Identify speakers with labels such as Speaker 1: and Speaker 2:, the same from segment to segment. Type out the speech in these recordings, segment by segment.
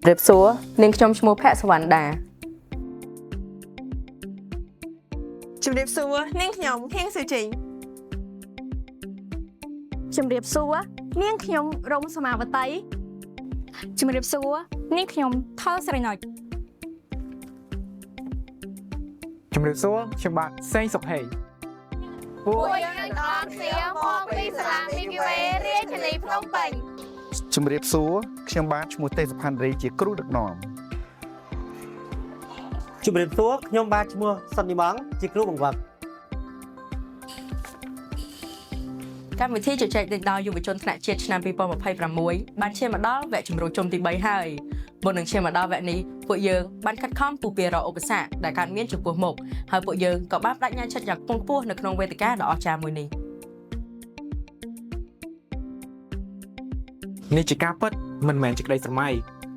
Speaker 1: เรียบซัวนิ่งชมชมูแพะสวรรค์ดา
Speaker 2: จุดเรียบซัวนิ่งขยมเพียงสื่อจริง
Speaker 3: จุดเรียบซัวนิ่งขยมรมสมาบัติจุดเรียบซัวนิ่งขยมท่อสระหน่อย
Speaker 4: จุดเรียบซัวเชียงบานเซ็งสกเหย
Speaker 5: ពួកយើងទាំងអស់គ្នាមកពីសាលាមីគីវេរាជធានីភ្នំពេញ
Speaker 6: ជំរាបសួរខ្ញុំបាទឈ្មោះទេសផាន់រីជាគ្រូដឹកនាំ
Speaker 7: ជំរាបសួរខ្ញុំបាទឈ្មោះសុននីម៉ងជាគ្រូបង្វឹក
Speaker 1: កម្មវិធីជជែកដេញដោលយុវជនថ្នាក់ជាតិឆ្នាំ2026បានឈានមកដល់វគ្គជំរុំជុំទី3ហើយមុននឹងឈានមកដល់វគ្គនេះពួកយើងបានខិតខំពុះពៀរឧបសគ្គដែលកើតមានចំពោះមុខហើយពួកយើងក៏បានបដិញ្ញាចិត្តយ៉ាងខ្ពង់ខ្ពស់នៅក្នុងវេទិកាដ៏អស្ចារ្យមួយនេះ
Speaker 4: នេះជាការពិតមិនមែនជាក្តីស្រមៃ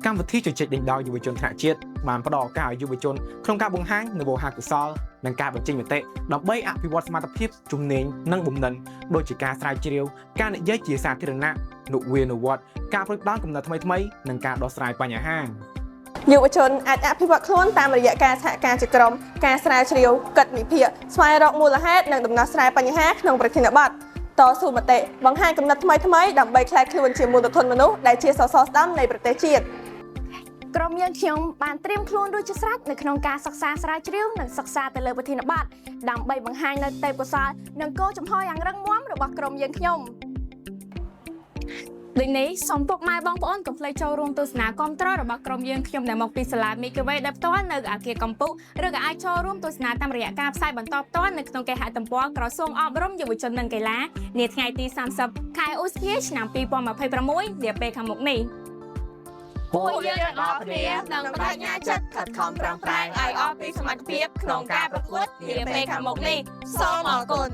Speaker 4: កម្មវិធីជជែកដេញដោលយុវជនថ្នាក់ជាតិបានផ្ដល់ឱកាសឲ្យយុវជនក្នុងការបង្ហាញនូវវោហារកុសលនិងការបញ្ចេញមតិដើម្បីអភិវឌ្ឍសមត្ថភាពជំនាញនិងបំណិនដូចជាការស្រាវជ្រាវការនិយាយជាសាធារណៈនុវានុវត្តការប្រឹកដោនកំណត់ថ្មីៗនិងការដោះស្រាយបញ្ហា
Speaker 2: យុវជនអាចអភិវឌ្ឍខ្លួនតាមរយៈការសហការជាក្រុមការស្រាវជ្រាវកិត្តវិភាគស្វែងរកមូលហេតុនិងដំណោះស្រាយបញ្ហាក្នុងប្រធានបទតស៊ូមតិបង្ហាញកំណត់ថ្មីៗដើម្បីក្លាយខ្លួនជាមូលធនមនុស្សដែលជាសសរស្តម្ភនៃប្រទេសជាតិ
Speaker 3: ក្រុមយើងខ្ញុំបានត្រៀមខ្លួនរួចជាស្រេចនៅក្នុងការសិក្សាស្រាវជ្រាវនិងសិក្សាទៅលើប្រធានបទដើម្បីបង្ហាញនូវទេពកោសល្យនិងគោលចំហយ៉ាងរឹងមាំរបស់ក្រុមយើងខ្ញុំដូចនេះសូមពុកម៉ែបងប្អូនកុំភ្លេចចូលរួមទស្សនាគាំទ្ររបស់ក្រុមយើងខ្ញុំដែលមកពីសាលាមីកាវេដែលផ្ទាល់នៅអគារកំពុឬក៏អាចចូលរួមទស្សនាតាមរយៈការផ្សាយបន្តផ្ទាល់នៅក្នុងគេហទំព័រក្រសួងអប់រំយុវជននិងកីឡានាថ្ងៃទី30ខែឧសភាឆ្នាំ2026នាពេលខាងមុខនេះ
Speaker 5: ពួកយើងទាំងអស់គ្នានឹងបដិញ្ញាចិត្តខិតខំប្រឹងប្រែងឲ្យអស់ពីសមត្ថភាពក្នុងការប្រកួតនាពេលខាងមុខនេះសូមអរគុណ